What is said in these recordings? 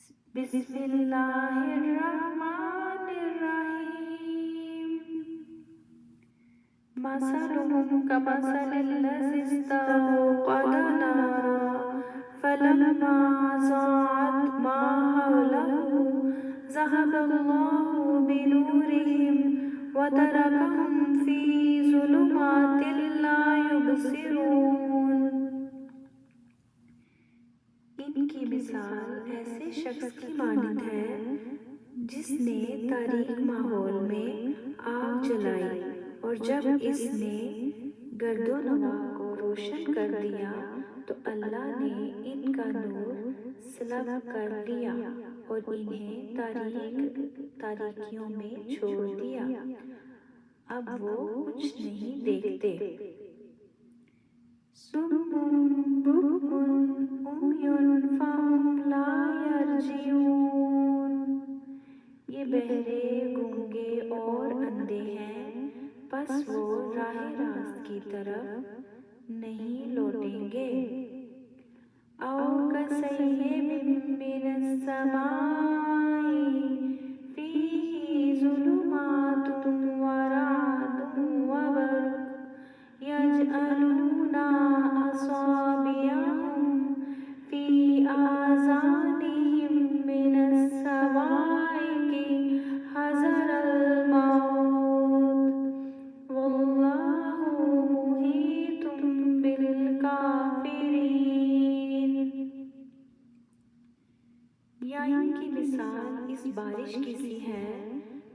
بسم اللہ الرحمن الرحیم مثلهم كمثل الذي استوقد نارا فلما أضاءت ما حوله ذهب الله بنورهم وتركهم في ظلمات لا يبصرون۔ ان کی مثال ایسے شخص کی مانند ہے جس نے تاریک ماحول میں آگ جلائی، اور جب اس نے گرد و نواح کو روشن کر دیا تو اللہ نے ان کا نور سلب کر لیا اور انہیں تاریکیوں میں چھوڑ دیا، اب وہ کچھ نہیں دیکھتے۔ صم بکم عمی فہم لا یرجعون، یہ بہرے، گونگے اور اندھے ہیں، پس وہ راہ راست کی طرف نہیں لوٹیں گے۔ او کصیب من السماء فیہ ظلمات ورعد وبرق یجعلون اصابعهم فی آذانہم من الصواعق حذر الموت واللہ محیط بالکافرین۔ یا ان کی مثال اس بارش کی سی ہے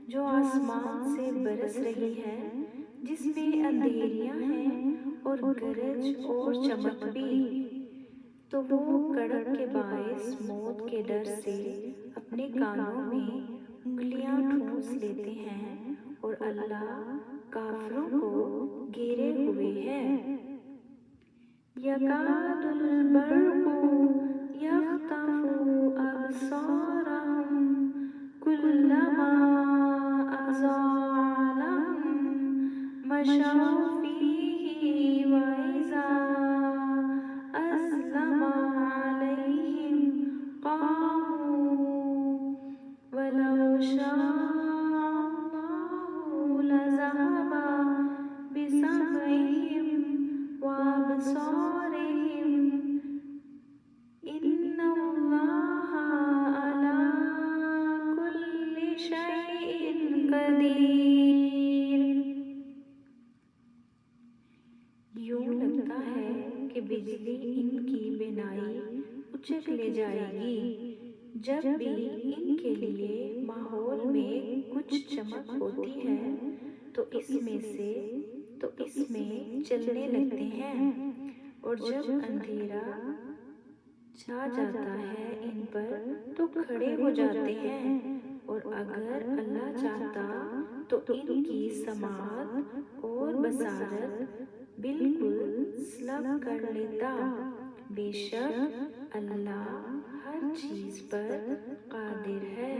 جو آسمان سے برس رہی ہے، جس میں اندھیریاں ہیں اور گرج اور چمک بھی، تو وہ کڑک کے باعث موت کے ڈر سے اپنے کانوں میں انگلیاں ٹھونس لیتے ہیں، اور اللہ کافروں کو گھیرے ہوئے ہے۔ یکاد البرق یخطف ابصارهم کلما اضاء لهم مشوا فیہ واذا اظلم علیہم قاموا ولو شاء اللہ لذہب بسمعہم وابصارہم ان اللہ علی کل شیء قدیر۔ یوں لگتا ہے کہ بجلی ان کی بینائی اچک لے جائے گی، جب بھی ان کے لیے ماحول میں کچھ چمک ہوتی ہے تو اس میں چلنے لگتے ہیں، اور جب اندھیرا چھا جاتا ہے ان پر تو کھڑے ہو جاتے ہیں، اور اگر اللہ چاہتا تو ان کی سماعت اور بصارت بالکل سلب کر لیتا، بے شک اللہ ہر چیز پر قادر ہے۔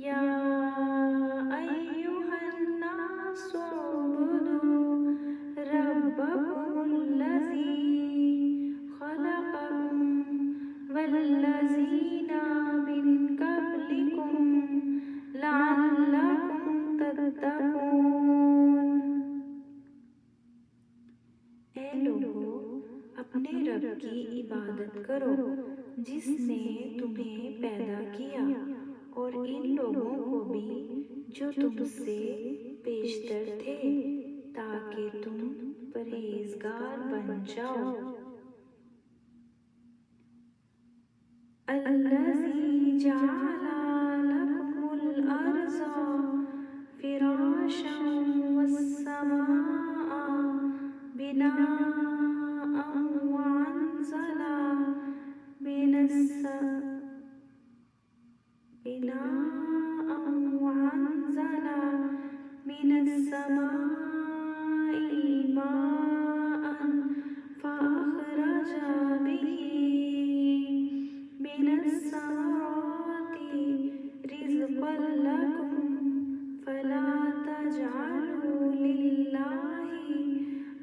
یا ایھا الناس اعبدوا ربکم الذی خلقکم والذین من قبلکم لعلکم تتقون۔ اے لوگو، اپنے رب کی عبادت کرو جس نے تمہیں پیدا کیا، اور ان لوگوں کو بھی جو تم سے پیشتر تھے، تاکہ تم پرہیزگار بن جاؤ۔ الذی جعل لکم الارض فراشا والسماء بناء وانزل من السماء ماء فأخرج به من الثمرات رزقا لكم فلا تجعلوا لله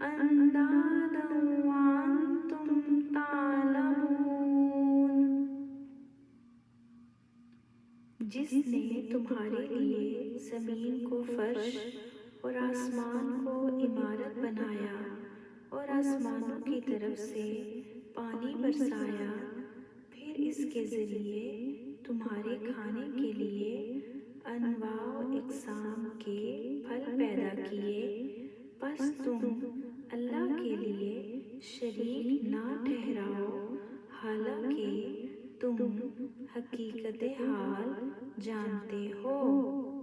أندادا وأنتم تعلمون۔ جس نے تمہارے لیے زمین کو فرش اور آسمان کو عمارت بنایا اور آسمانوں کی طرف سے پانی برسایا، پھر اس کے ذریعے تمہارے کھانے کے لیے انواع و اقسام کے پھل پیدا کیے، پس تم اللہ کے لیے شریک نہ ٹھہراؤ، حالانکہ تم حقیقت حال جانتے ہو۔